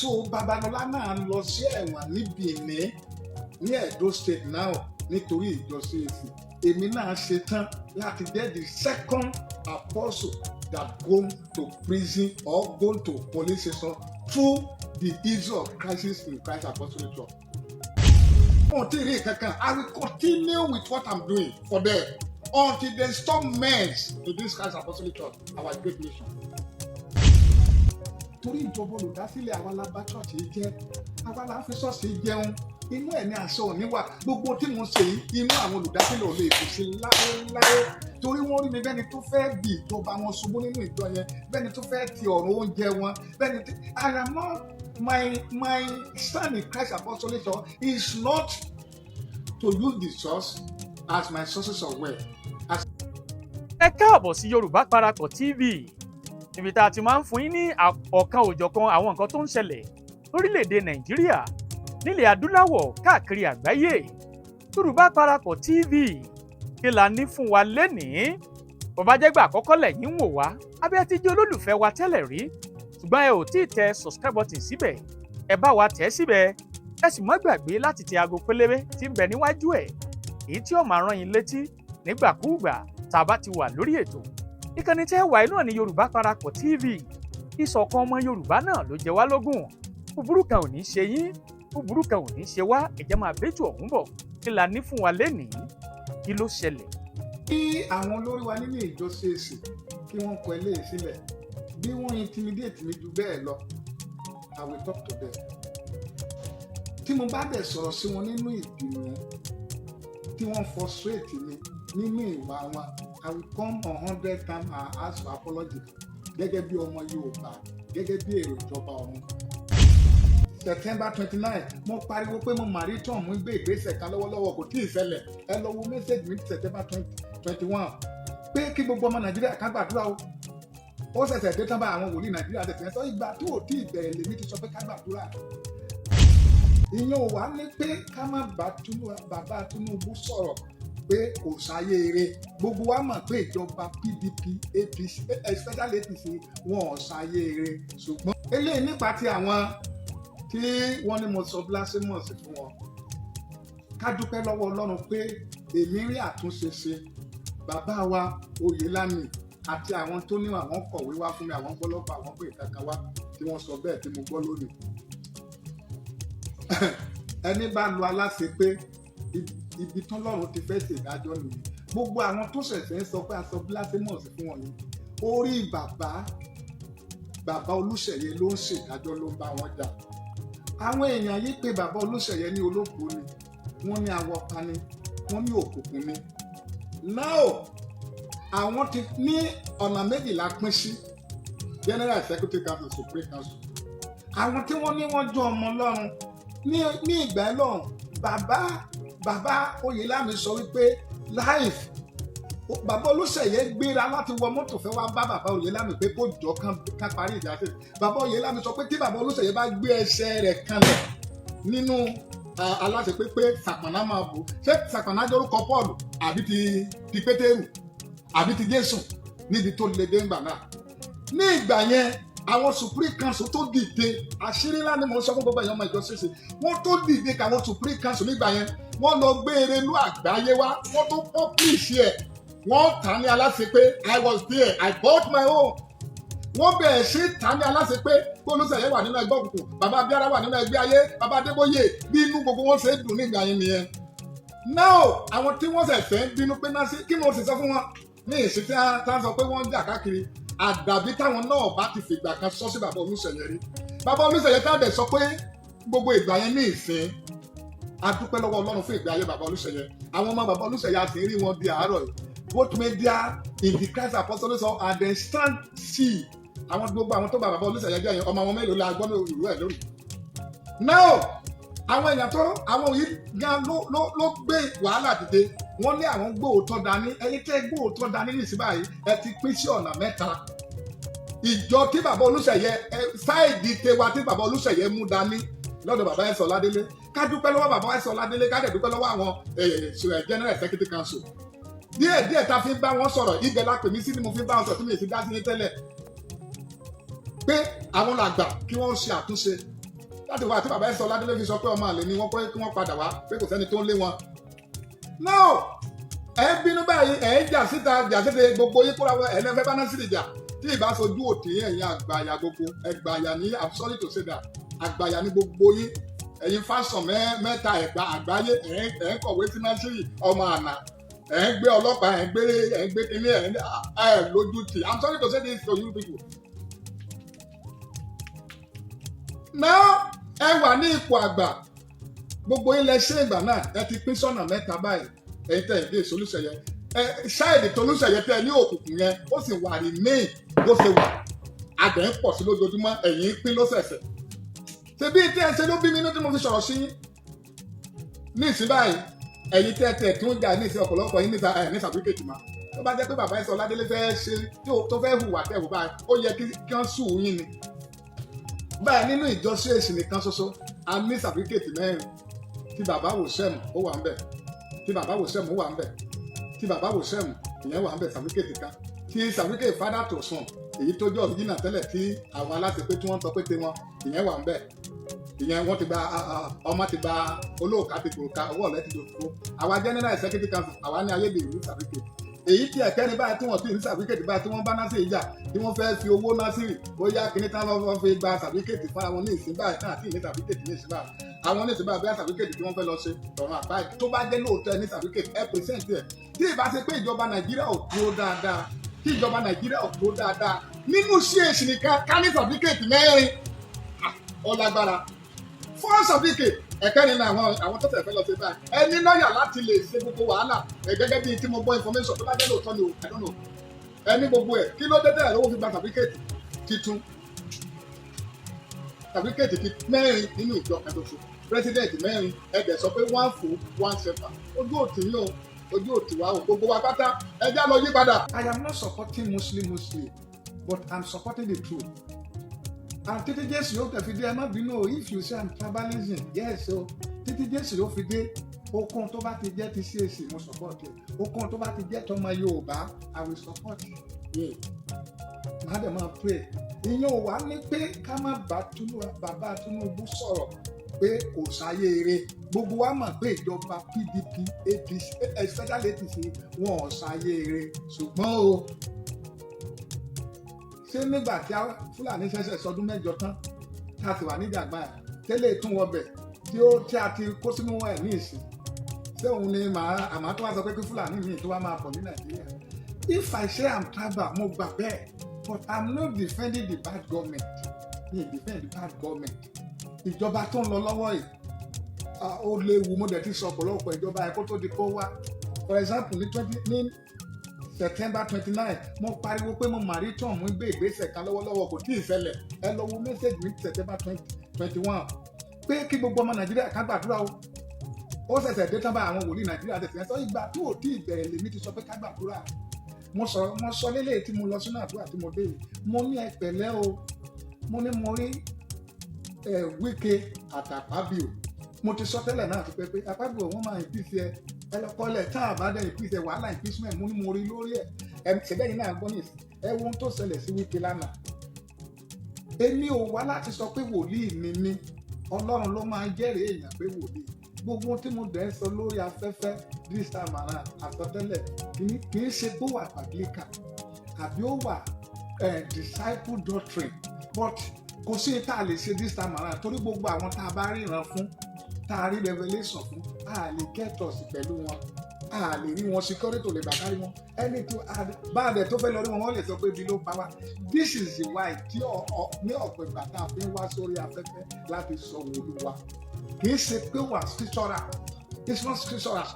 so Babalola náà lọ sí ẹ̀wọ̀n ní Benin ní Edo State now nítorí ìjọsìn èsì èmi náà ṣe tán láti jẹ́ the second apostle that go to prison or go to police station through the issue of crisis in Christ Apostolic Church. I will continue with what I'm doing for them until they stop mess in this Christ Apostolic Church, our great nation. Torí ìjọba olùdásílẹ̀ àwa la bá ṣọ́ọ̀ṣì jẹ́, àwa la fi ṣọ́ọ̀ṣì jẹun, inú ẹ̀ ní aṣọ òníwà, gbogbo tí mo ṣe yìí, inú àwọn olùdásílẹ̀ ò lè fi ṣe láéláé. Torí wọ́n rí mi bẹ́ni tó fẹ́ bì ìjọba wọn ṣubú nínú ìjọ yẹn, bẹ́ni tó fẹ́ ti ọ̀rọ̀ oúnjẹ wọn, bẹ́ni tí I am not my stand in Christ Apostolic Church is not to use the church as my sources of wealth. Ẹ káàbọ̀ sí Yorùbá Parapọ̀ TV níbi tá a ti máa ń fún yín ní ọ̀kan òjọ̀kan àwọn nǹkan tó ń ṣẹlẹ̀ lórílẹ̀‐èdè Nàìjíríà nílẹ̀ adúláwọ̀ káàkiri àgbáyé. Yorùbá Parapọ̀ TV kí la ní fún wa lénìí. Bàbá jẹ́gbà àkọ́kọ́ lẹ́yìn ń wò wá abẹ́ ẹ ti jẹ́ olólùfẹ́ wa tẹ́lẹ̀ rí ṣùgbọ́n ẹ ò tí ì tẹ subscribe button síbẹ̀ ẹ bá wa tẹ̀ síbẹ̀ ẹ sì má gbàgbé láti tẹ aago pélébé tí ń bẹ níwájú ẹ̀ èyí tí ó máa rán yín létí nígbàkúùgbà tá a bá ti wà lórí ètò. Ìkànnì tẹ́ wà inú ní Yorùbá Parapọ̀ TV ìṣọ̀kan ọmọ Yorùbá náà ló jẹ wá lógún. Búburú kan ò ní ṣe yín búburú kan ò ní ṣe wá ẹ̀jẹ̀ máa bẹ́jù ọ̀hún bọ̀ kí la ní fún wa lénìí kí ló ṣẹlẹ̀. Kí àwọn olórí wa nínú ìjọ ṣèèṣì kí wọ́n kọ eléyìí sílẹ̀ bí wọ́n intimidate mi ju bẹ́ẹ̀ lọ I will talk to them. Tí mo bá dẹ̀ sọ̀rọ̀ sí wọn nínú ìbínú tí wọ́n frustrate mi nínú ìwà wọn I will come 100 times and ask for apology gẹ́gẹ́ bí ọmọ Yorùbá gẹ́gẹ́ bí èrò ìjọba ọ̀run. September 29 mo pariwo pé mo màrí tán mo gbé ìgbésẹ̀ kan lọ́wọ́lọ́wọ́ kò tí ì ṣẹlẹ̀ ẹ lọ wo message mi September 21 pé kí gbogbo ọmọ Nàìjíríà ká gbàdúrà o ó ṣẹ̀ṣẹ̀ dé tán bá àwọn wòlíì Nàìjíríà tẹ̀sán sọ ìgbà tó ò tí ì bẹ̀rẹ̀ lèmi ti sọ pé ká gbàdúrà. Ìyẹn ò wá ní pé ká má bàbá Tinubu sọ̀rọ̀ pé kò sáyé eré gbogbo wa mọ̀ pé ìjọba PDP APC especially APC wọn ò sáyé eré ṣùgbọ́n eléyìí nípa ti àwọn tí wọ́n ní mo sọ blasphemous fún wọn ká dúpẹ́ lọ́wọ́ Ọlọ́run pé èmi rí àtúnṣe ṣe bàbá wa Oyèlámì àti àwọn tó ní àwọn kọ̀wé wá fún mi àwọn gbọ́lọ́pàá àwọn pé ìkankan wá tí wọ́n sọ bẹ́ẹ̀ tí mo gbọ́ lónìí ẹni bá lu aláṣẹ pé ibi tán lọ́run ti fẹ́ ṣèdájọ́ nìyí gbogbo àwọn tó ṣẹ̀ṣẹ̀ ń sọ pé a sọ blasphemous fún wọn yìí orí bàbá Olúṣèyẹ ló ń ṣèdájọ́ ló ń bá wọn jà àwọn èèyàn yìí pé bàbá Olúṣèyẹ ní olóògbé ni wọ́n ní awọ́pa ni wọ́n ní òkùnkùn ni now àwọn ti ní ọ̀nà méjìlá pín sí General Executive Council Supreme Council àwọn tí wọ́n ní wọ́n jọ ọmọ Ọlọ́run ní ìgbà ẹ̀ lọ́run bàbá Oyèlámì sọ wípé life bàbá Olúṣèyẹ gbéra láti wọ mọ́tò fẹ́ wá bá bàbá Oyèlámì pé kó jọ ká parí ìjà sí bàbá Oyèlámì sọ pé tí bàbá Olúṣèyẹ bá gbé ẹsẹ̀ rẹ̀ kanlẹ̀ nínú aláṣẹ pé Sàpàná máa bò ṣé Sàpàná jórúkọ Paul àbí ti Pétérù àbí ti Jésù níbi tó le dé ńgbà náà ní ìgbà yẹn àwọn Supreme Council tó dìde àṣírí ńlá ni mo sọ fún gbogbo èèyàn ọmọ ìjọ ṣẹṣẹ wọ́n tó dìde káwọn Supreme Council nígbà yẹn wọ́n lọ gbé erelú àgbáyé wá wọ́n tó publish ẹ̀ wọ́n tà ní aláṣẹ pé I was there I bought my own wọ́n bẹ̀rẹ̀ sí tà ní aláṣẹ pé Olúṣèyẹ wà nínú ẹgbẹ́ òkùnkùn bàbá Abíárà wà nínú ẹgbẹ́ ayé bàbá Adébóyè bí inú gbogbo wọn ṣe dùn nígbà yẹn nìyẹn now àwọn tí wọ́n ṣẹ̀ṣẹ̀ ń bínú pé náà sí kí mo sì sọ fún wọn ní ìsìn tí wọ́n sọ pé wọ́n ń jà káàkiri àdàbí táwọn náà bá ti fìgbà kan sọ sí bàbá Olúṣèyẹ rí bàbá Olúṣèyẹ táwọn sọ pé gbogbo ìgbà yẹn ní ìsìn adúpẹ́ lọ́wọ́ Ọlọ́run fún ìgbé ayé bàbá Olúṣèyẹ àwọn ọmọ bàbá Olúṣèyẹ àti rí wọn di àárọ̀ yìí both media in the Christ Apostolic Church and then stand see àwọn gbogbo àwọn tó bá bàbá Olúṣèyẹ jẹ́ yẹn ọmọ àwọn mélòó la gbọ́ ìlú ẹ̀ lórí. now àwọn èèyàn tó àwọn yìí gan ló gbé wàhálà dìde wọ́n ní àwọn gbóòótọ́ dání ẹ̀yin tẹ́ gbóòótọ́ dání nìsí báyìí ẹ ti pín sí ọ̀nà mẹ́ta ìjọ tí bàbá Olúṣèyẹ sáìdì tiwa tí bàbá Olúṣèyẹ mú dání lọ́dọ̀ bàbá ẹ̀sọ́ Ládélé ká dúpẹ́ lọ́wọ́ bàbá ẹ̀sọ́ Ládélé ká dẹ̀ dúpẹ́ lọ́wọ́ àwọn General Executive Council díẹ̀ ta fi ń bá wọn sọ̀rọ̀ ibẹ̀ la pè mí sí ni mo fi ń bá wọn sọ̀rọ̀ tí mi ì fi dá sí ní tẹ́lẹ̀ pé àwọn làgbà kí wọ́n ṣe àtúnṣe láti wá àti bàbá ẹ̀ sọ Ládélé fi sọ pé ọmọ àlè ni wọ́n pẹ́ kí wọ́n padà wá pé kò sẹ́ni tó ń lé wọn. no ẹ bínú báyìí ẹ jà síta gbogbo yín kóra ẹ lẹ́fẹ̀ẹ́ bá Násìrì jà tí ì bá sojú òtí ẹ̀yin àgbàyà gbogbo ẹgbàyà ní I'm sorry to say that àgbàyà ní gbogbo yín ẹ̀yin fásán mẹ́ta ẹ̀gbà àgbáyé ẹ̀ ń kọ̀wé sí Násìrì ọmọ àná ẹ̀ ń gbé ọlọ́pàá ẹ̀ ń gbé kíní ẹ̀ lójú tì I'm sorry to say this to you people. now ẹ wà ní ipò àgbà gbogbo yín lẹ ṣe ìgbà náà ẹ ti pín sọ́nà mẹ́ta báyìí ẹ̀yin tẹ̀ ìdí Olúṣèyẹ ṣáìdì tó Olúṣèyẹ tẹ ní òkùnkùn yẹn ó sì wà ní main bó ṣe wà adẹ̀ ń pọ̀ sí lójoojúmọ́ ẹ̀yin pín lọ́sẹ̀ẹ̀sẹ̀ ṣebí tí ẹ ṣe ló bí mi inú tí mo fi sọ̀rọ̀ sí ní ìsín báyìí ẹ̀yin tẹ́ tó ń jà ní ìsín ọ̀pọ̀lọpọ̀ yín ní sàbíkèjì ma tó bá jẹ́ pé bàbá ẹ̀ sọ Ládélé fẹ́ ṣe tó fẹ́ hùwà tẹ̀ hù báyìí ó yẹ kí wọ́n sùn yín ni báyìí nínú ìjọ CAC nìkan ṣoṣo a ní sàbíkèjì mẹ́rin tí bàbá wò sẹ́mu ó wà ń bẹ̀ tí bàbá wò sẹ́mu ó wà ń bẹ̀ tí bàbá wò sẹ́mu ìyẹn wà ń bẹ̀ sàbíkèjì kan tí sàbíkèjì fádà tó sùn èyí tó jọ òrìjìnà tẹ́lẹ̀ tí àwọn aláṣẹ pé tí wọ́n ń tọ́ pété wọn ìyẹn wà ń bẹ̀ ìyẹn wọ́n ti gba ọmọ ti gba olóòka ti gbòòka owó ọ̀lẹ́ ti dòkó àwa general executive council àwa ní ayédèrú certificate èyí tí ẹ̀kẹ́ni báyìí tí wọ́n ti ní certificate báyìí tí wọ́n bá Násìrì jà tí wọ́n fẹ́ fi owó Násìrì bóyá kíní tán lọ́wọ́ fi gba certificate fún àwọn ní ìsìn báyìí náà tí ì ní certificate ní ìsìn báyìí àwọn ní ìsìn báyìí bóyá certificate tí wọ́n fẹ́ lọ ṣe lọ́rùn àbáyé tó bá jẹ́ lóòótọ́ ní certificate ẹ present ẹ̀ tí ì bá ṣe pé ìjọba Nàìjíríà ò dúró dáadáa tí ìjọba Nàìjíríà ò dúró dáadáa nínú CAC nìkan ká ní certificate mẹ́rin ọlágbára fún certificate ẹ̀kẹ́rin náà àwọn tó tẹ̀ fẹ́ lọ sí báyìí ẹni lọ́ọ̀yà láti lè ṣe gbogbo wàhálà gẹ́gẹ́ bíi tí mo gbọ́ information tó bá jẹ́ lóòótọ́ ni o I don't know ẹni gbogbo ẹ̀ kí ló dé tẹ̀lé lówó fi gba certificate titun certificate ti mẹ́rin nínú ìjọ ẹ̀dọ̀fọ̀ president mẹ́rin ẹ̀dẹ̀ sọ pé one full one sefa ojú òtí yín o ojú òtí wa o gbogbo wa pátá ẹjá lọ yí padà. I am not supporting Muslim but I'm supporting the truth. And títí Jésù yóò tẹ̀ fi dé ẹ má bínú o if you say I'm tribalism yes o títí Jésù yóò fi dé okun tó bá ti jẹ́ ti CAC mo support ẹ̀ okun tó bá ti jẹ́ tọmọ Yorùbá I will support ẹ̀ má dẹ̀ máa pray ìyẹn ò wá ní pé ká má bá bàbá Tinubu sọ̀rọ̀ pé kò sáyé eré gbogbo wa mọ̀ pé ìjọba PDP APC especially APC wọn ò sáyé eré ṣùgbọ́n o ṣé nígbà tí Fúlàní ṣẹ̀ṣẹ̀ sọdún mẹ́jọ tán tá a ti wà nídìí àgbà yẹn tẹ́lẹ̀ tún wọbẹ̀ tí a ti kó sínú ẹ̀ ní ìsìn ṣé òun ni àmọ́ tó wá sọ pé kí Fúlàní mi tó wá máa pọ̀ ní Nàìjíríà if I say I'm tribal mo gbà bẹ́ẹ̀ but I'm not defending the bad government mi defend the bad government ìjọba tó ń lọ lọ́wọ́ yìí ó léwu mo dẹ̀ ti sọ ọ̀pọ̀lọpọ̀ ìjọba ẹ̀ kó tó di kó wá for example ní September 29 mo pariwo pé mo mariton mo gbé ìgbésẹ̀ kan lọ́wọ́lọ́wọ́ kò tí ì ṣẹlẹ̀ ẹ lọ wo message ní September 21 pé kí gbogbo ọmọ Nàìjíríà ká gbàdúrà o ó ṣẹ̀ṣẹ̀ dé tán bá àwọn wòlíì Nàìjíríà tẹ̀sí sọ ìgbà tó ò tí ì bẹ̀rẹ̀ lèmi ti sọ pé ká gbàdúrà mo sọ lélẹ̀ tí mo lọ sínú àdúrà tí mo dé yìí mo ní ẹ pẹ̀lẹ́ o mo ní mo rí Wike àtàpábíò mo ti sọ tẹ́lẹ̀ náà ti pẹ́ pé àpábíò wọ́n máa ìpìsì ẹ lọ kọ́lẹ̀ tá a bá dẹ̀ ìpìsì wàhálà impeachment mo ní mo rí lórí ẹ̀ ṣẹ̀dẹ́yìn náà gbọ́ nìyí ẹ wo ohun tó ṣẹlẹ̀ sí Wike lánàá èmi ò wá láti sọ pé wòlíì ni mí Ọlọ́run ló máa jẹ́rìí èèyàn pé wòlíì gbogbo tí mo dẹ̀ ń sọ lórí afẹ́fẹ́ this time around àsọtẹ́lẹ̀ kì í ṣe pé ó wà pàgílíkà àbí ó wà disciple doctrine but kò sí tá a lè ṣe this time around torí gbogbo àwọn tá a bá ríran fún tá a rí revelation fún a lè kẹ́tọ̀ọ̀sì pẹ̀lú wọn a lè rí wọn security lè bá kárí wọn ẹni tó bá a dẹ̀ tó fẹ́ lọ rí wọn wọ́n lè sọ pé ibi ló pa wá this is the why tí ní ọ̀pọ̀ ìgbà tá a fi ń wá sórí afẹ́fẹ́ láti sọ Olúwa kì í ṣe pé wà scriptural it's not scriptural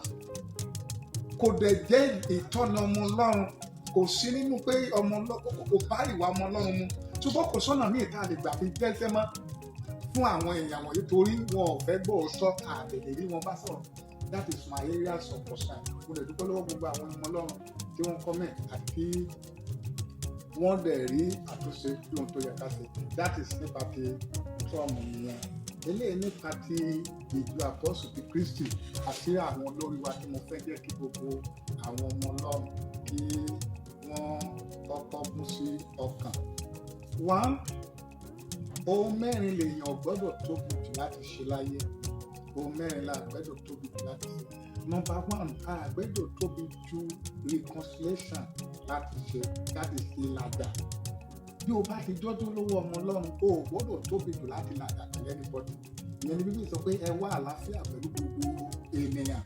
kò dẹ̀ jẹ́ ìtọ́nà ọmọ Ọlọ́run kò sí nínú pé ọmọ Ọlọ́run kò bá ìwà ọmọ Ọlọ́run mu ṣùgbọ́n kò sọ́nà ní ìta lè gbà fi jẹ́sẹ́ mọ́ fún àwọn èèyàn wọ̀nyí torí wọn ò fẹ́ gbọ́ sọ àlèlè rí wọn bá sọ̀rọ̀ that is my area of concern mo lè dúpẹ́ lọ́wọ́ gbogbo àwọn ọmọ Ọlọ́run tí wọ́n comment àti wọ́n dẹ̀ rí àtúnṣe bí ohun tó yẹ ká ṣe that is nípa ti trump nìyẹn eléyìí nípa ti ìjọ àpọ́sù ti Kristi àti àwọn olórí wa tí mo fẹ́ jẹ́ kí gbogbo àwọn ọmọ Ọlọ́run kí wọ́n kọ́kọ́ mú sí ọkàn. One, ohun mẹ́rin lèèyàn gbọ́dọ̀ tóbi jù láti ṣe láyé. Ohun mẹ́rin la gbọ́dọ̀ tóbi jù láti ṣe. Number one, a gbọ́dọ̀ tóbi jù reconciliation láti ṣe ìlàjà. Bí o bá ti jọ́jú lọ́wọ́ ọmọ Ọlọ́run, o ò gbọ́dọ̀ tóbi jù láti làjà pẹ̀lú anybody. Ìyẹn ni Bíbélì sọ pé ẹ wá àlàáfíà pẹ̀lú gbogbo ènìyàn.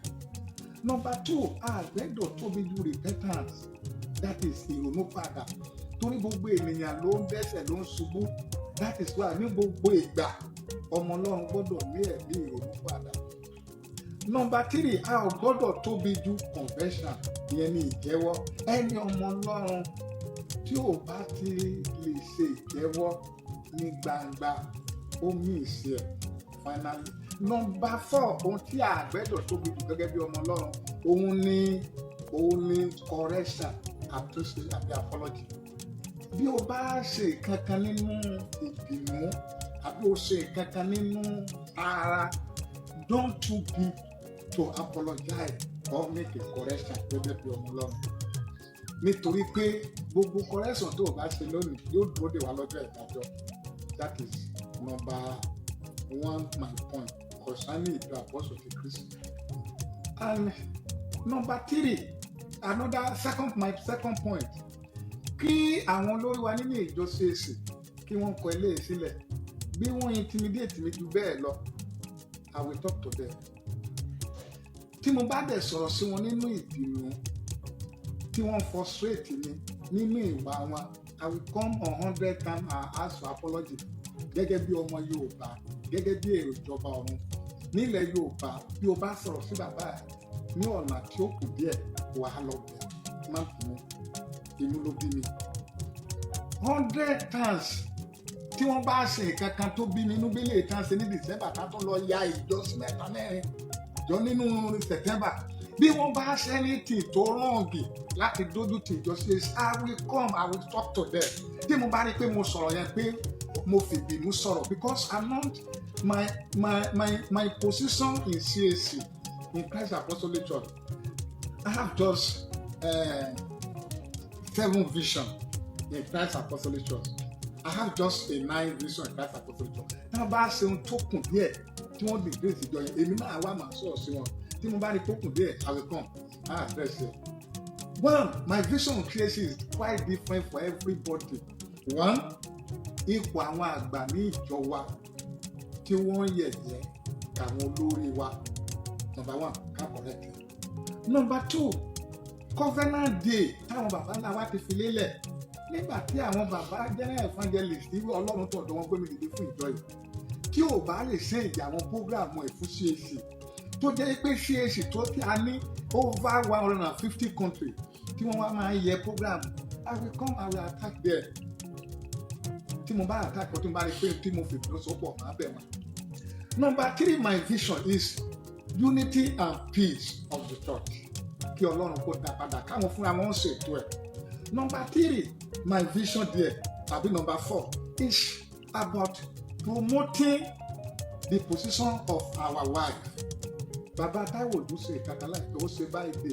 Number two, a gbọ́dọ̀ tóbi jù repentance, that is ìrònúpìwàdà. Torí gbogbo ènìyàn ló ń dẹ́ṣẹ̀ ló ń ṣubú. That is why ní gbogbo ìgbà ọmọ Ọlọ́run gbọ́dọ̀ ní ẹ̀mí ìrònúpìwàdà. Number three, a ò gbọ́dọ̀ tóbi jù confession, ìyẹn ni ìjẹ́wọ́. Ẹni ọmọ Ọlọ́run tí ò bá ti lè ṣe ìjẹ́wọ́ ní gbangba, ó mí ìṣe ẹ̀ finally. Number four, ohun tí a gbọ́dọ̀ tóbi jù gẹ́gẹ́ bí ọmọ Ọlọ́run, òun ni correction, àtúnṣe àbí apology. Bí o bá ṣe kankan nínú ìbínú àbí o ṣe kankan nínú ara, don't too big to apologize or make a correction gẹ́gẹ́ bí ọmọ Ọlọ́run. Nítorí pé gbogbo correction tó o bá ṣe lónìí yóò dúró dè wá lọ́jọ́ ìdájọ́. That is number one, my point concerning the apostle of Christ. And number three, my second point, kí àwọn olórí wa nínú ìjọ CAC kí wọ́n kọ ilé sílẹ̀. Bí wọ́n intimidate mi jù bẹ́ẹ̀ lọ, I will talk to them. Tí mo bá dẹ̀ sọ̀rọ̀ sí wọn nínú ìbínú, tí wọ́n frustrate mi nínú ìwà wọn, I will come 100 times and ask for apology. Gẹ́gẹ́ bí ọmọ Yorùbá, gẹ́gẹ́ bí èrò ìjọba ọ̀run. Nílẹ̀ Yorùbá, bí o bá sọ̀rọ̀ sí bàbá ẹ̀ ní ọ̀nà tí ó kù díẹ̀, wà á lọ bẹ̀ má bínú, inú ló bí mi. 100 times tí wọ́n bá ṣe nǹkan kan tó bí mi inú bí lè tán ṣe ní December ká tó lọ ya ìjọ sí mẹ́ta mẹ́rin jọ nínú September. Bí wọ́n bá ṣe anything tó rọ̀ǹgì láti dójú ti ìjọ sí I will come, I will talk to them. Tí mo bá rí pé mo sọ̀rọ̀ yẹn pé mo fi ìbínú sọ̀rọ̀, because I'm not my position in CAC, in Christ Apostolic Church, I have just 7 vision in Christ Apostolic Church. I have just a 9 vision in Christ Apostolic Church. Tí wọ́n bá ṣe ohun tó kùn díẹ̀ tí wọ́n lè grace ìjọ yẹn, èmi náà wá màá sọ̀rọ̀ sí wọn. Tí mo bá rí tó kùn díẹ̀, I will come and address it. One, my vision of CAC is quite different for everybody. One, ipò àwọn àgbà ní ìjọ wa tí wọ́n yẹ̀yẹ́ àwọn olórí wa. Number one, ká correct it. Number two, covenant day táwọn bàbá ńlá wa ti fi lélẹ̀. Nígbà tí àwọn bàbá general evangelist tí Ọlọ́run tọ̀dọ̀ wọn gbé mi dìde fún ìjọ yìí, tí ò bá lè ṣe ìjà àwọn program ẹ̀ fún CAC, tó jẹ́ pé CAC tó tí a ní over 150 countries tí wọ́n wá máa ń yẹ program, I will come, I will attack there. Tí mo bá attack ọ̀ tí mo bá rí pé tí mo fi ìdúrósọ́pọ̀ máa bẹ̀ wọ́n. Number three, my vision is unity and peace of the church. Kí Ọlọ́run kó dá padà káwọn fúnra wọn ṣètò ẹ̀. Number three, my vision there, tàbí number four, is about promoting the position of our wife. Bàbá Táíwò ló ṣe ìkàkà láìpẹ́, ó ṣe báyìí dé,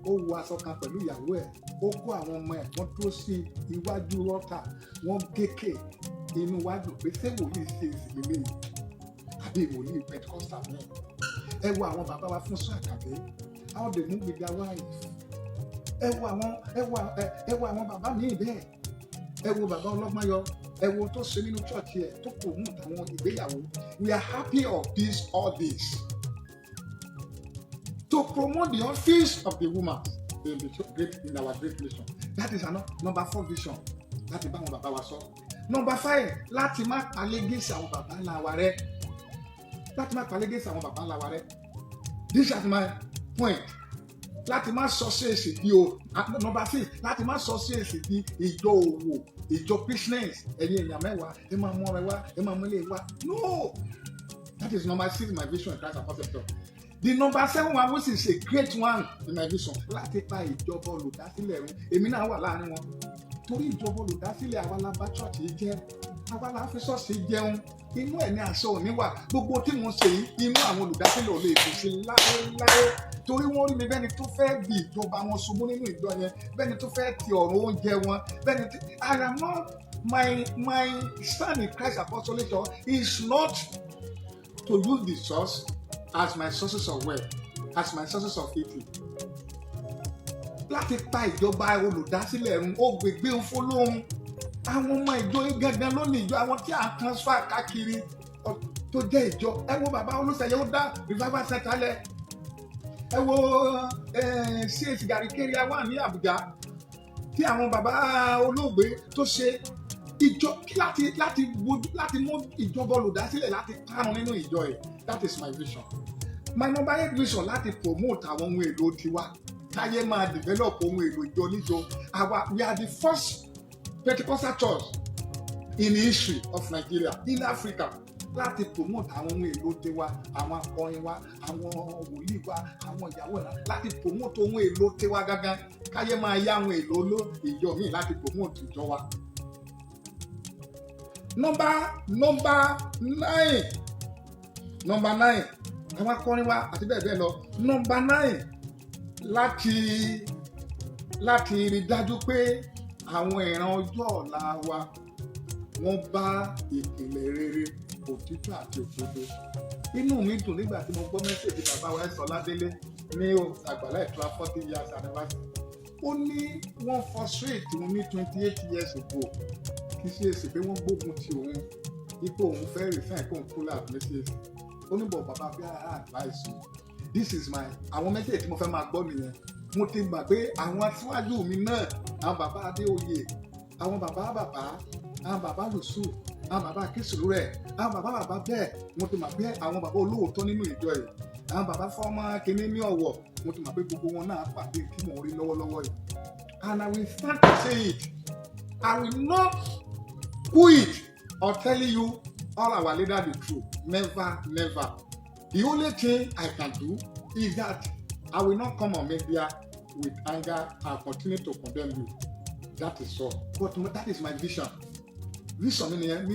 ó wọ aṣọ kan pẹ̀lú ìyàwó ẹ̀, ó kó àwọn ọmọ ẹ̀, wọ́n dúró sí iwájú rọ́tà, wọ́n gékè inú wájú pé ṣé wòlíì ṣe ìsìnkú yìí àbí wòlíì Pentecostal náà. Ẹ wo àwọn bàbá wa fún Àkàndé, how they move with their wives. Ẹ wo àwọn bàbá míì bẹ́ẹ̀. Ẹ wo bàbá Ọlọ́gbọ́nyọ, ẹ wo tó ṣe nínú chọ́ọ̀chì ẹ̀ tó kò mú àwọn ìgbéyàwó. We are happy of all this. To promote the office of the woman in our great nation. That is number 4 vision. Láti bá àwọn bàbá wa sọ. Number 5, láti má palégèsì àwọn bàbá ńlá wa rẹ́. This is my point. Láti má sọ CAC di o. Number 6, láti má sọ CAC di ìjọ òwò, ìjọ business. Ẹ̀yin èèyàn mẹ́wàá, ẹ máa mú ọrẹ wá, ẹ máa mú ilé wá. No! That is number 6 in my vision in Christ Apostolic Church. The number 7 one, which is a great one in my vision, láti pa ìjọba olùdásílẹ̀ run. Èmi náà wà láàrin wọn. Torí ìjọba olùdásílẹ̀ àwa la bá church yìí jẹ́, àwa la fi ṣọ́ọ̀ṣì jẹun. Inú ẹ̀ ní aṣọ òní wà. Gbogbo tí mo ṣe yìí, inú àwọn olùdásílẹ̀ ò lè fi sí láéláé. Torí wọ́n rí mi bẹ́ni tó fẹ́ bí ìjọba wọn ṣubú nínú ìjọ yẹn, bẹ́ni tó fẹ́ ti ọ̀rọ̀ oúnjẹ wọn, bẹ́ni tí I am not my stand in Christ Apostolic Church is not to use the church as my sources of wealth, as my sources of eating. Láti pa ìjọba olùdásílẹ̀ ẹ̀rùn ó gbègbè fọlọ́run. Àwọn ọmọ ìjọ yìí gangan ló ní ìjọ, àwọn tí à ń transfer káàkiri tó jẹ́ ìjọ. Ẹ wo bàbá Olúṣèyẹ ó dá revival center lẹ̀. Ẹ wo CAC Gàríkẹ́ríà wà ní Àbújá tí àwọn bàbá olóògbé tó ṣe ìjọ láti mú ìjọba olùdásílẹ̀ láti parun nínú ìjọ yìí. That is my vision. My number 8 vision láti promote àwọn ohun èlò tiwa. Táyé máa develop ohun èlò ìjọ níjọ. We are the first Pentecostal church in the history of Nigeria, in Africa, láti promote àwọn ohun èlò tiwa, àwọn akọrin wa, àwọn wòlíì wa, àwọn ìyàwó wa, láti promote ohun èlò tiwa gángan. Káyé máa yá àwọn èlò ìjọ míì láti promote ìjọ wa. Number 9, àwọn akọrin wa àti bẹ́ẹ̀ bẹ́ẹ̀ lọ. Number 9, láti rí dájú pé àwọn ìran ọjọ́ ọ̀la wa wọ́n bá ìpìlẹ̀ rere, òtítọ́ àti òdodo. Inú mi dùn nígbà tí mo gbọ́ mẹ́sẹ̀jì bàbá wa Ẹ̀sọ́ Ládélé ní àgbàlá ìtura 40 years anniversary. Ó ní wọ́n frustrate òun ní 28 years ago. Kì í ṣe èsì pé wọ́n gbógun ti òun ipò òun fẹ́ resign kó òun pull out message. Ó ní bọ̀ bàbá bí advice mi. This is my àwọn message tí mo fẹ́ máa gbọ́ nìyẹn. Mo ti gbà pé àwọn aṣáájú mi náà, àwọn bàbá Adéoyè, àwọn bàbá Lùsù, àwọn bàbá Akínsùlù rẹ̀, àwọn bàbá bẹ́ẹ̀, mo ti mọ̀ pé àwọn bàbá olóòótọ́ nínú ìjọ yìí, àwọn bàbá fọ́mọ kìíní ní Ọ̀wọ̀, mo ti mọ̀ pé gbogbo wọn náà pàdé tí mò ń rí lọ́wọ́lọ́wọ́ yìí. And I will stand to say it. I will not quit or tell you all our leaders the truth. Never. The only thing I can do is that I will not come on media with anger and continue to condemn you. That is all. But that is my vision. Vision mi nìyẹn,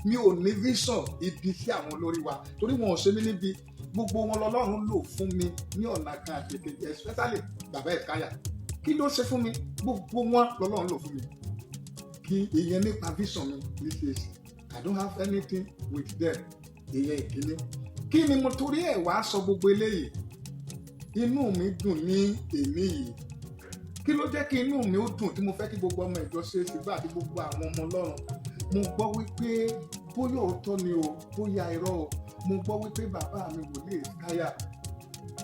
mi ò ní vision ibi sí àwọn olórí wa torí wọn ò ṣe mí níbi. Gbogbo wọn lọ́lọ́run lò fún mi ní ọ̀nà kan àti èkejì, especially bàbá Ẹ̀káyà. Kí ló ṣe fún mi? Gbogbo wọn lọ́lọ́run lò fún mi. Kí ìyẹn nípa vision mi ní ṣe. I don't have anything with them. Ìyẹn ìkíní. Kí ni mo torí ẹ̀ wá sọ gbogbo eléyìí? Inú mi dùn ní èmi yìí. Kí ló jẹ́ kí inú mi ó dùn tí mo fẹ́ kí gbogbo ọmọ ìjọ ṣe é sígbà àti gbogbo àwọn ọmọ Ọlọ́run? Mo gbọ́ wípé bóyá òótọ́ ni o, bóyá irọ́ o. Mo gbọ́ wípé bàbá mi wòlíì Ẹ̀káyà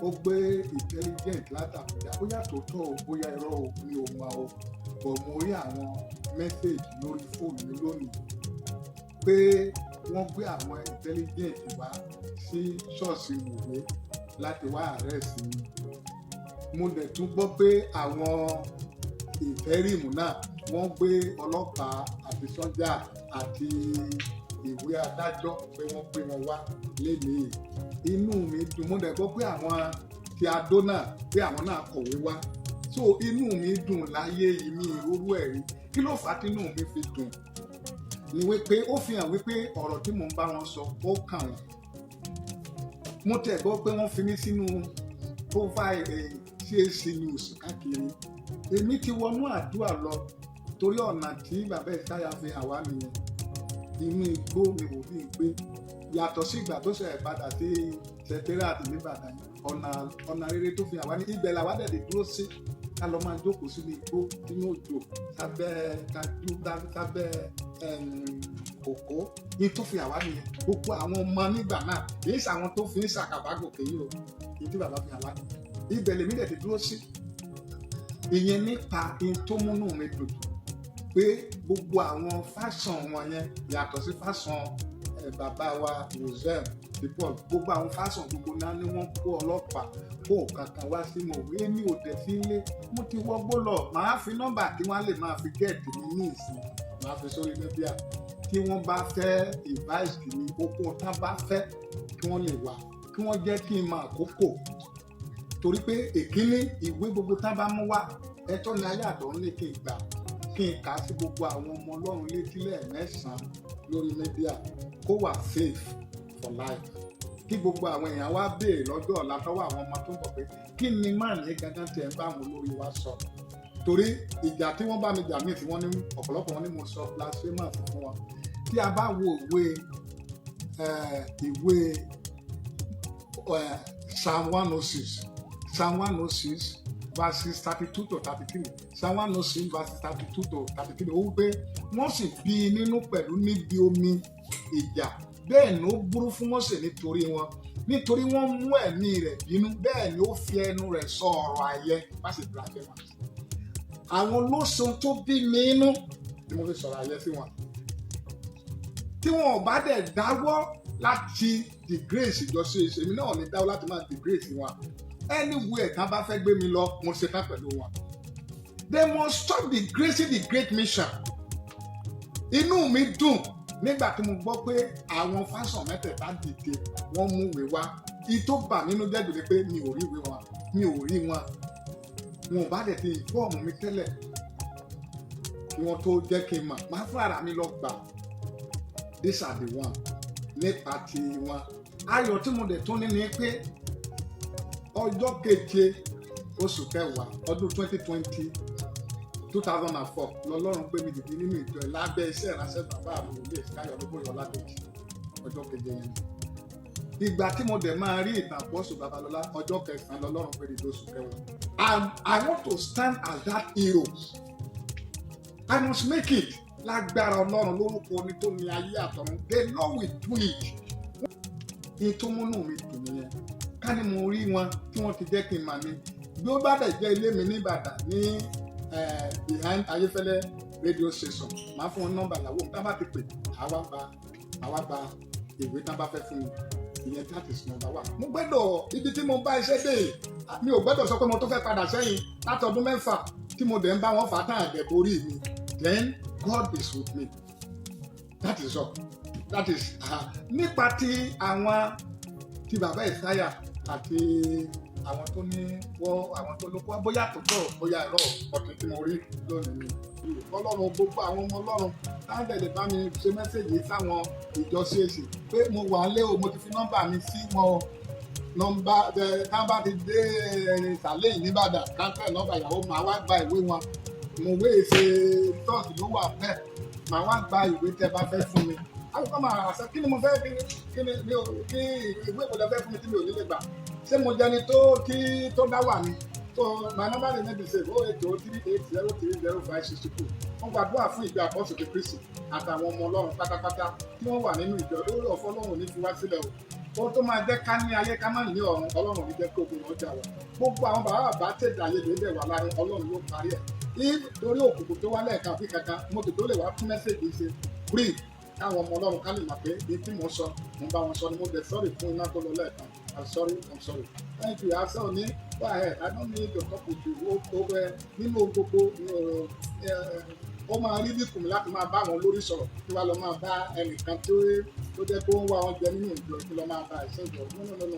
ó gbé intelligent látàkùdá. Bóyá tòótọ́ o, bóyá irọ́ o, mi ò mọ̀ o. Bọ̀ mo rí àwọn mẹ́sẹ̀gì lórí fóònù mi lónìí pé wọ́n gbé àwọn intelligent wá sí ṣọ́ọ̀ṣì ìwé láti wá àrẹ́sì mi. Mo dẹ̀ tún gbọ́ pé àwọn ìfẹ́rìmù náà wọ́n gbé ọlọ́pàá àti sọ́jà àti ìwé adájọ́ pé wọ́n gbé wọn wá lénìí. Inú mi dùn. Mo dẹ̀ gbọ́ pé àwọn ti Adó náà pé àwọn náà kọ̀wé wá. So inú mi dùn láyé yìí, mi ìrorú ẹ̀rí. Kí ló fà á tí inú mi fi dùn? Ni wípé ó fi hàn wípé ọ̀rọ̀ tí mò ń bá wọn sọ ó kàn wọ́n. Mo tẹ̀ gbọ́ pé wọ́n fi mí sínú profile CAC news káàkiri. Èmi ti wọnú àdúrà lọ torí ọ̀nà tí bàbá Ẹ̀káyà fi hàn wá nìyẹn. Inú igbó mi wò bí gbé. Yàtọ̀ sí ìgbà tó ṣe padà sí Secretariat nìbàdàn, ọ̀nà rere tó fi hàn wá ní ibẹ̀ làwa dẹ̀ lè dúró sí. Ká lọ máa jókòó sínú igbó nínú òjò sábẹ́ kájú sábẹ́ kòkó ní tó fi hàn wá nìyẹn. Gbogbo àwọn ọmọ nígbà náà kìí ṣe àwọn tó fi ń ṣàkàbàgòkè yìí o. Èyí tí bàbá fi hàn wá nìyẹn. Ibẹ̀ lèmi dẹ̀ ti dúró sí. Ìyẹn nípa ihun tó múnú mi dùn pé gbogbo àwọn fashion wọn yẹn yàtọ̀ sí fashion bàbá wa Rosen people, gbogbo àwọn fashion gbogbo náà ni wọ́n kó ọlọ́pàá kó kankan wá sínú òwe ní òde sí ilé. Mo ti wọgbó lọ, màá fi nọ́mbà tí wọ́n lè máa fi gẹ̀ẹ́tì mi ní ìsìn, màá fi sórí media. Tí wọ́n bá fẹ́ advice mi, oko tán bá fẹ́ kí wọ́n lè wá, kí wọ́n jẹ́ kí n máa àkókò. Torí pé èkíní ìwé gbogbo tán bá mú wá, ẹ̀tọ́ ni ayé àtọ̀ ń lé kí n gbà, kí n kà á sí gbogbo àwọn ọmọ Ọlọ́run létí lẹ́ẹ̀mẹ́sàn-án lórí media kó wà safe for life. Kí gbogbo àwọn èèyàn wá béèrè lọ́jọ́ ọ̀la tọ́wọ́ àwọn ọmọ tó ń bọ̀ pé kí ni máà ní gangan tí ẹ̀ ń bá àwọn olórí wa sọ. torí ìjà tí wọ́n bá mi jà míì tí wọ́n ní ọ̀pọ̀lọpọ̀ wọn ní mo sọ blasphemous fún wọn. Tí a bá wo ìwé Psalm 106 verses 32 to 33 Psalm 106 verses 32 to 33 ó wípé wọ́n sì bí i nínú pẹ̀lú níbi omi ìjà bẹ́ẹ̀ ni ó burú fún Mósè nítorí wọ́n mú ẹ̀mí rẹ̀ bínú bẹ́ẹ̀ ni ó fi ẹnu rẹ̀ sọ ọ̀rọ̀ ayẹ má sì blasphemous. Àwọn olóṣèlú tó bí mi inú ni mo fi sọ̀rọ̀ ayẹ sí wọn. Tí wọn ò bá dẹ̀ dáwọ́ láti disgrace ìjọsìn èmi náà ní dáwọ́ láti máa disgrace wọn. Anywhere tán bá fẹ́ gbé mi lọ mo ṣe tán pẹ̀lú wọn. They must stop disgracing the great mission. Inú mi dùn nígbà tí mo gbọ́ pé àwọn fásán mẹ́tẹ̀ẹ̀ta dìde wọ́n mú ìwé wá. Ìtó bà nínú jẹ́jọ́ ni pé mi ò rí ìwé wọn mi ò rí wọn. Wọn ò bá dẹ̀ ti fọ́ọ̀mù mi tẹ́lẹ̀ kí wọ́n tó jẹ́ kí n mọ̀ máa fún ara mi lọ gbà. These are the one nípa ti wọn. Ayọ̀ tí mo dẹ̀ tún ní ni pé ọjọ́ keje oṣù kẹwàá ọdún 2004 lọ́lọ́run gbé mi dìde nínú ìjọ lábẹ́ iṣẹ́ ìránṣẹ́ bàbá mi ilé ìsìkáyọ̀ olóbóyè ọládèjì ọjọ́ keje yẹn. Ìgbà tí mo dẹ̀ máa rí ìtàn àpọ́sù Babalọ́lá ọjọ́ kẹsàn-án lọ́lọ́run gbé dìde oṣù kẹwàá. I want to stand as that hero. I must make it. Lágbára Ọlọ́run lórúkọ oní tó ní ayé àtọ̀run. The Lord will do it. Ní tó múnú mi dùn nìyẹn. Ká ní mo rí wọn tí wọ́n ti jẹ́ kí n mà ní. Bí ó bá dẹ̀ jẹ́ ilé mi ní Ìbàdàn ní behind Ayéfẹ́lẹ́ radio station máa fún wọn nọ́mbà ìyàwó mi tá bá ti pè àwa gba ìwé tá bá fẹ́ fún mi ìyẹn that is number one. Mo gbọ́dọ̀ ibi tí mo bá iṣẹ́ dé mi ò gbọ́dọ̀ sọ pé mo tó fẹ́ padà sẹ́yìn láti ọdún 6 tí mo dẹ̀ ń bá wọn fà tán àgbẹ̀ borí mi then God is with me. That is all. That is nípa ti àwọn ti bàbá Ìsáyà àti àwọn tó ní àwọn tó ló kó bóyá àtúntò bóyá ẹ̀rọ ọ̀tún tí mo rí lónìí ni Ọlọ́run gbogbo àwọn ọmọ Ọlọ́run táwọn tẹ̀lé bá mi ṣe mẹ́sẹ̀gì sáwọn ìjọ CAC pé mo wà lé o mo ti fi nọ́mbà mi sí wọn nọ́mbà táwọn bá ti dé ìsàlẹ̀ yìí nìbàdàn káńtẹ̀ nọ́mbà ìyàwó máa wá gba ìwé wọn mo wé ṣe tọ́ọ̀sì ló wà bẹ́ẹ̀ máa wá gba ìwé tẹ́ bá fẹ́ fún mi àwọn kan máa ṣe kí ni mo fẹ́ kí ìwé ìwòlẹ́ fẹ́ fún mi tí mi ò ní lè gbà ṣé mo jẹni tó dá wà ní so my number dey maybe say 08038030562 wọ́n gbàdúrà fún ìjọ àpọ́sù ti Kristi àtàwọn ọmọ Ọlọ́run pátápátá tí wọ́n wà nínú ìjọ lórí ọ̀fọ̀ Ọlọ́run ní fi wá sílẹ̀ o tó máa jẹ́ ká ní ayé ká má ní ọ̀run Ọlọ́run ní jẹ́ kí ogun ọjà wà gbogbo àwọn bàbá tẹ̀dá ayé lè wà láàrin Ọlọ́run ló parí ẹ̀ torí òkùnkùn tó wá lẹ́ẹ̀kan àfi kankan mo tètè lè wá fún mẹ́sẹ̀gì ṣe free káwọn ọmọ Ọlọ́run ká lè mọ̀ pé ní tí mo sọ mo bá wọn sọ ni mo bẹ̀ sọ́ọ̀rì fún iná tó lọ lẹ́ẹ̀kan I'm sorry. Thank you. I saw me. Go ahead. I don't need to talk with you. Over nínú gbogbo ó máa rí bíkùn mi láti máa bá àwọn olórí sọ̀rọ̀ kí wàá lọ máa bá ẹnìkan tó jẹ́ pé ó ń wá oúnjẹ nínú ìjọ kí lọ máa bá ẹ̀ṣẹ́ ìjọ.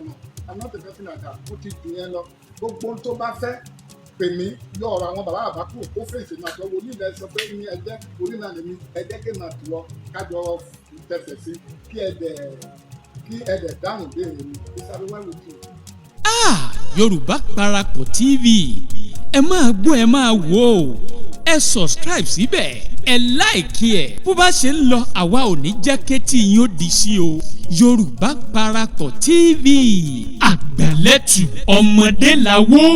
No. I'm not a person like that. Ó ti dùn yẹn lọ. Gbogbo tó bá fẹ́ pè mí yọ ọ̀rọ̀ àwọn bàbá kúrò kó fèsì máa tọ́ wo nílẹ̀ sọ pé ní ẹjẹ́ onílà lèmi ẹjẹ́ kí n máa tù ọ kájọ tẹ̀sẹ̀ sí kí ẹ̀dẹ̀ dáhùn béèrè mi ìsàlùwẹ̀ wò tù. Yorùbá Parapọ̀ TV ẹ máa gbọ́ ẹ máa wò ó ẹ subscribe síbẹ̀ ẹ láìkí ẹ̀ bó bá ṣe ń lọ àwa ò ní jẹ́ kétí yín ó di sí o. Yorùbá Parapọ̀ TV àgbàlẹ́tù ọmọdé làwọ̀.